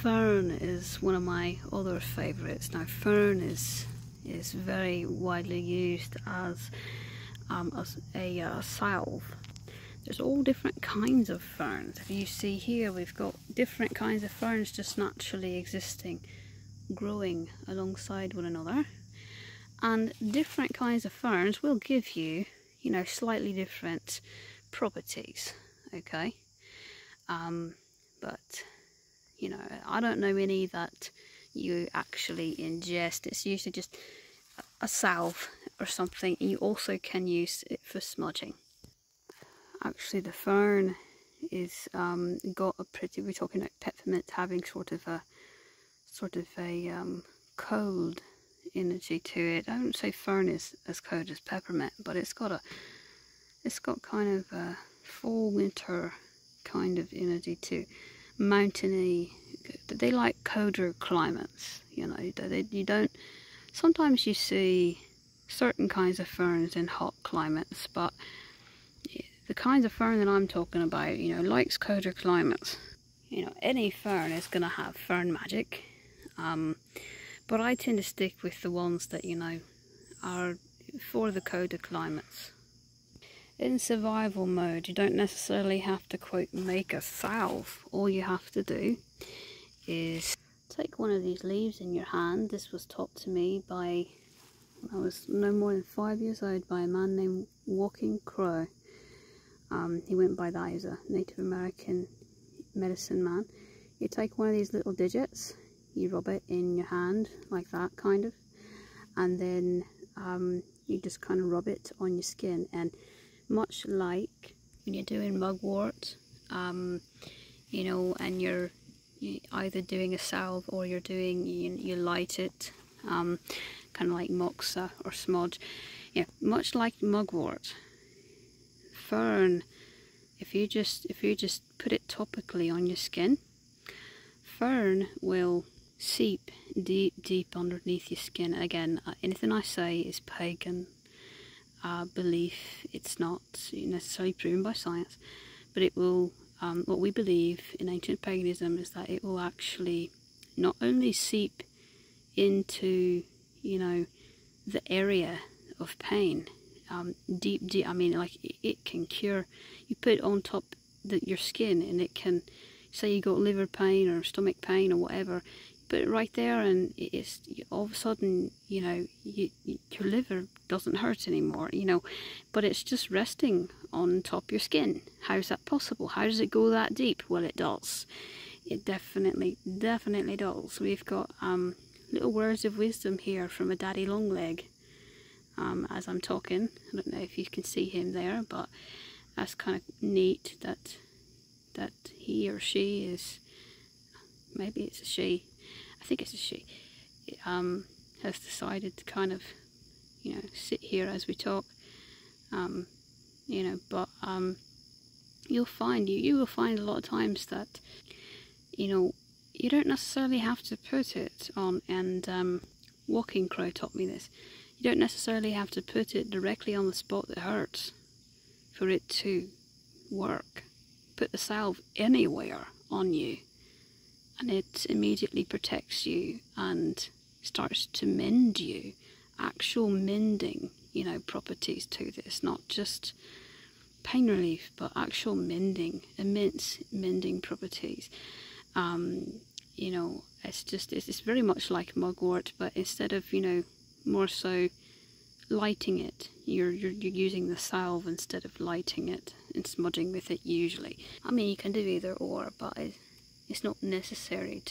Fern is one of my other favourites. Now fern is very widely used as a salve. There's all different kinds of ferns. If you see here, we've got different kinds of ferns just naturally existing, growing alongside one another. And different kinds of ferns will give you, you know, slightly different properties, okay? But, you know, I don't know any that you actually ingest. It's usually just a salve or something. You also can use it for smudging. Actually, the fern is got a pretty. We're talking like peppermint having sort of a cold energy to it. I wouldn't say fern is as cold as peppermint, but it's got kind of a fall winter kind of energy to mountainy. They like colder climates. You know, you don't. Sometimes you see certain kinds of ferns in hot climates, but the kinds of fern that I'm talking about, you know, likes colder climates. You know, any fern is going to have fern magic, but I tend to stick with the ones that, you know, are for the colder climates. In survival mode, you don't necessarily have to, quote, make a salve. All you have to do is take one of these leaves in your hand. This was taught to me by, I was no more than 5 years old, by a man named Walking Crow. He went by that. He was a Native American medicine man. You take one of these little digits, you rub it in your hand like that, kind of, and then you just kind of rub it on your skin. And much like when you're doing mugwort, you know, and you're either doing a salve or you're doing, you light it, kind of like moxa or smudge. Yeah, much like mugwort, fern, if you just put it topically on your skin, fern will seep deep underneath your skin. Again, anything I say is pagan belief. It's not necessarily proven by science, but it will. What we believe in ancient paganism is that it will actually not only seep into, you know, the area of pain, deep, I mean, like it can cure. You put it on top your skin and it can, say you got liver pain or stomach pain or whatever, you put it right there and it's all of a sudden, you know, your liver doesn't hurt anymore, you know, but it's just resting on top of your skin. How's that possible? How does it go that deep? Well, it does. It definitely does. We've got little words of wisdom here from a daddy longleg. As I'm talking, I don't know if you can see him there, but that's kind of neat that he or she is, maybe it's a she, I think it's a she, has decided to kind of, you know, sit here as we talk, you know, but you'll find, you will find a lot of times that, you know, you don't necessarily have to put it on, and Walking Crow taught me this. You don't necessarily have to put it directly on the spot that hurts for it to work. Put the salve anywhere on you and it immediately protects you and starts to mend you. Actual mending, you know, properties to this, not just pain relief, but actual mending, immense mending properties. You know, it's very much like mugwort, but instead of, you know, more so lighting it, you're using the salve instead of lighting it and smudging with it usually. I mean, you can do either or, but it's not necessary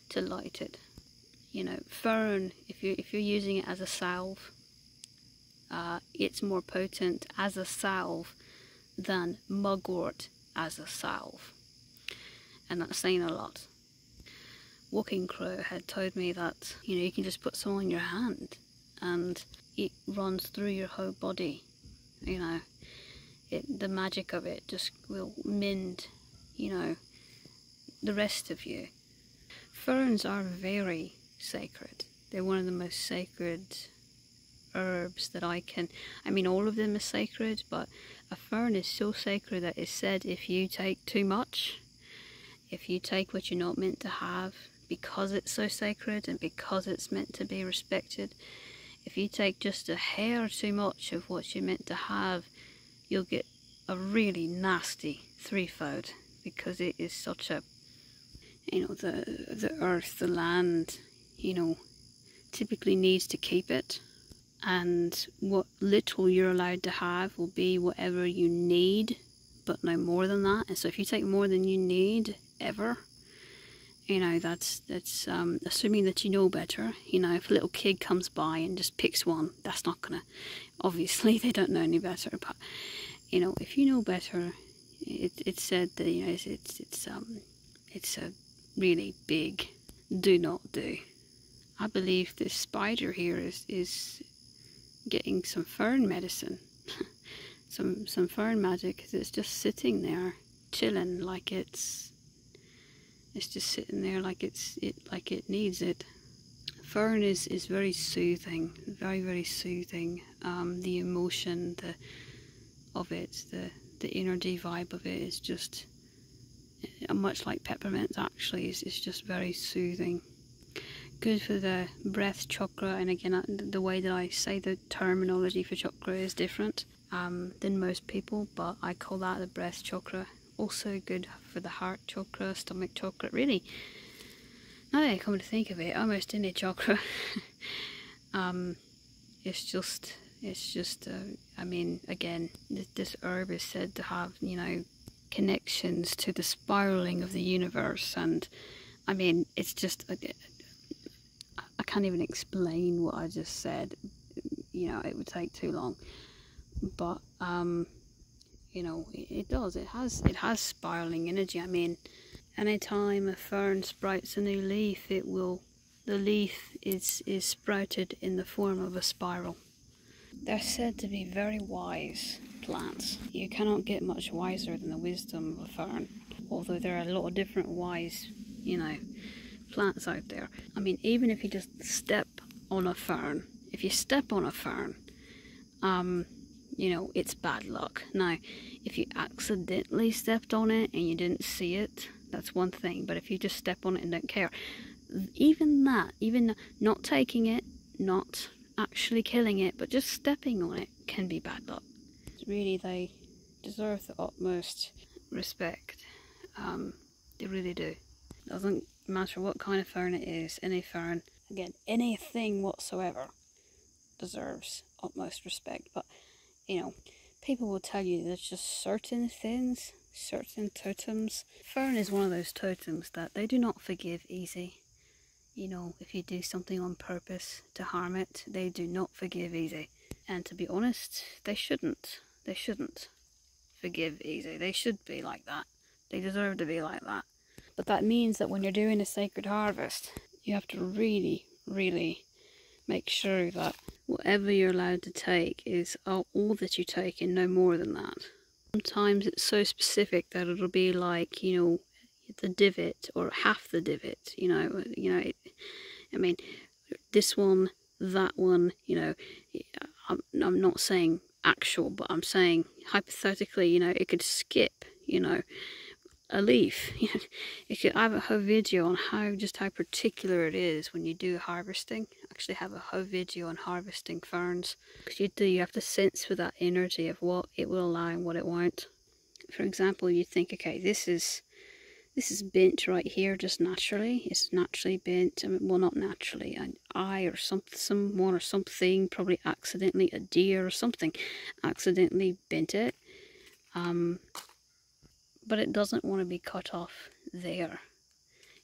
to light it. You know, fern, if you're using it as a salve, it's more potent as a salve than mugwort as a salve, and that's saying a lot. Walking Crow had told me that, you know, you can just put some on your hand and it runs through your whole body. You know, the magic of it just will mend, you know, the rest of you. Ferns are very sacred. They're one of the most sacred herbs that I mean, all of them are sacred, but a fern is so sacred that it's said if you take too much, if you take what you're not meant to have because it's so sacred and because it's meant to be respected, if you take just a hair too much of what you're meant to have, you'll get a really nasty threefold, because it is such a, you know, the earth, the land, you know, typically needs to keep it, and what little you're allowed to have will be whatever you need, but no more than that. And so if you take more than you need ever, you know, that's assuming that you know better. You know, if a little kid comes by and just picks one, that's not gonna, obviously they don't know any better, but you know, if you know better, it's said that, you know, it's a really big do not do. I believe this spider here is getting some fern medicine, some fern magic, because it's just sitting there chilling, like it's just sitting there like it needs it. Fern is very soothing, very soothing. The emotion of it, the energy vibe of it is just much like peppermint. Actually, it's just very soothing. Good for the breath chakra, and again, the way that I say the terminology for chakra is different than most people, but I call that the breath chakra. Also good for the heart chakra, stomach chakra. Really, now that I come to think of it, almost any chakra. It's just I mean, again, this herb is said to have, you know, connections to the spiraling of the universe, and I mean, it's just, I can't even explain what I just said, you know, it would take too long, but you know, it does, it has spiraling energy. I mean, anytime a fern sprouts a new leaf, the leaf is sprouted in the form of a spiral. They're said to be very wise plants. You cannot get much wiser than the wisdom of a fern, although there are a lot of different wise, you know, plants out there. I mean, even if you just step on a fern, if you step on a fern, you know, it's bad luck. Now, if you accidentally stepped on it and you didn't see it, that's one thing, but if you just step on it and don't care, even that, even not taking it, not actually killing it, but just stepping on it, can be bad luck. Really, they deserve the utmost respect. They really do. Doesn't matter what kind of fern it is, any fern, again, anything whatsoever deserves utmost respect. But you know, people will tell you there's just certain things, certain totems. Fern is one of those totems that they do not forgive easy. You know, if you do something on purpose to harm it, they do not forgive easy. And to be honest, they shouldn't. They shouldn't forgive easy. They should be like that. They deserve to be like that. But that means that when you're doing a sacred harvest, you have to really, really make sure that whatever you're allowed to take is all that you take and no more than that. Sometimes it's so specific that it'll be like, you know, the divot or half the divot, you know, I mean, this one, that one, you know, I'm not saying actual, but I'm saying hypothetically, you know, it could skip, you know, a leaf. It could, I have a whole video on how particular it is when you do harvesting. I actually have a whole video on harvesting ferns, because you have to sense for that energy of what it will allow and what it won't. For example, you think, okay, this is bent right here just naturally. It's naturally bent. I mean, well, not naturally. An eye or someone or something, probably accidentally, a deer or something, accidentally bent it. But it doesn't want to be cut off there.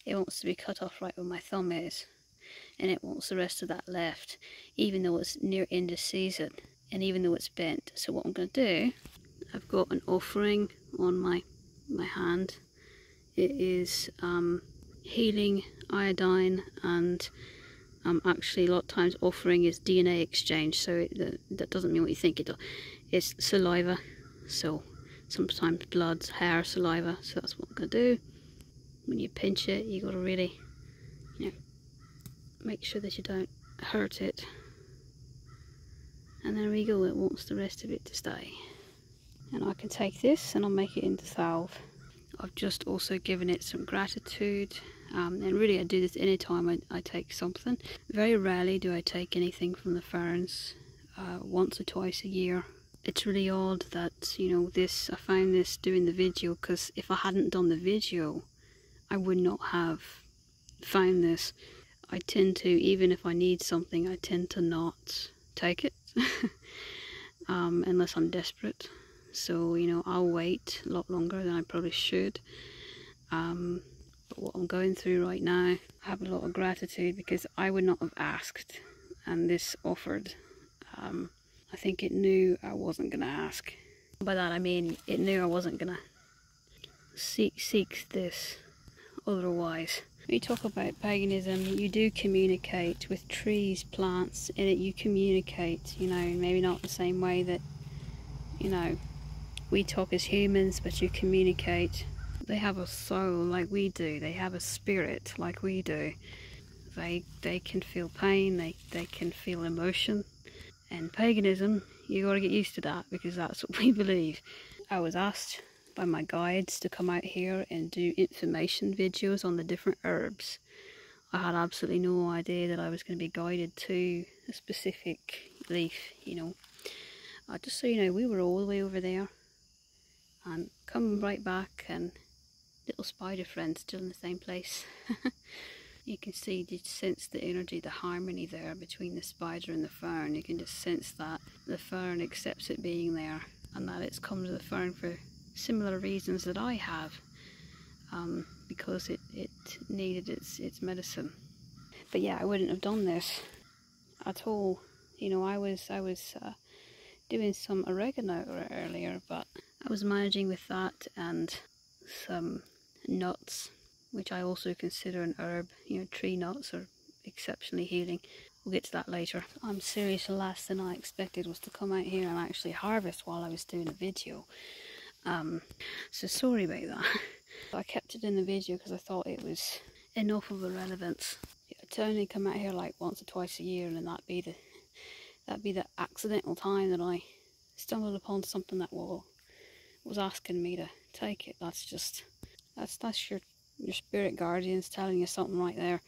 It wants to be cut off right where my thumb is. And it wants the rest of that left, even though it's near end of season, and even though it's bent. So what I'm going to do, I've got an offering on my hand. It is healing iodine, and actually a lot of times offering is DNA exchange, so that doesn't mean what you think it does. It's saliva, so sometimes blood, hair, saliva, so that's what I'm going to do. When you pinch it, you got to really, you know, make sure that you don't hurt it. And there we go, it wants the rest of it to stay. And I can take this and I'll make it into salve. I've just also given it some gratitude, and really I do this anytime I take something. Very rarely do I take anything from the ferns, once or twice a year. It's really odd that, you know, I found this doing the video, because if I hadn't done the video I would not have found this. I tend to, even if I need something, I tend to not take it unless I'm desperate. So, you know, I'll wait a lot longer than I probably should. But what I'm going through right now, I have a lot of gratitude because I would not have asked, and this offered. I think it knew I wasn't going to ask. By that I mean it knew I wasn't going to seek this otherwise. When you talk about paganism, you do communicate with trees, plants. In it you communicate, you know, maybe not the same way that, you know, we talk as humans, but you communicate. They have a soul like we do. They have a spirit like we do. They can feel pain, they can feel emotion. And paganism, you got to get used to that, because that's what we believe. I was asked by my guides to come out here and do information videos on the different herbs. I had absolutely no idea that I was going to be guided to a specific leaf, you know. Just so you know, we were all the way over there and come right back, and little spider friend still in the same place. You can see, you sense the energy, the harmony there between the spider and the fern. You can just sense that the fern accepts it being there, and that it's come to the fern for similar reasons that I have, because it needed its medicine. But yeah, I wouldn't have done this at all. You know, I was doing some oregano earlier, but I was managing with that and some nuts, which I also consider an herb. You know, tree nuts are exceptionally healing. We'll get to that later. I'm serious, the last thing I expected was to come out here and actually harvest while I was doing a video. So sorry about that. I kept it in the video because I thought it was enough of a relevance. To only come out here like once or twice a year, and then that'd be the accidental time that I stumbled upon something that was asking me to take it. That's your spirit guardians telling you something right there.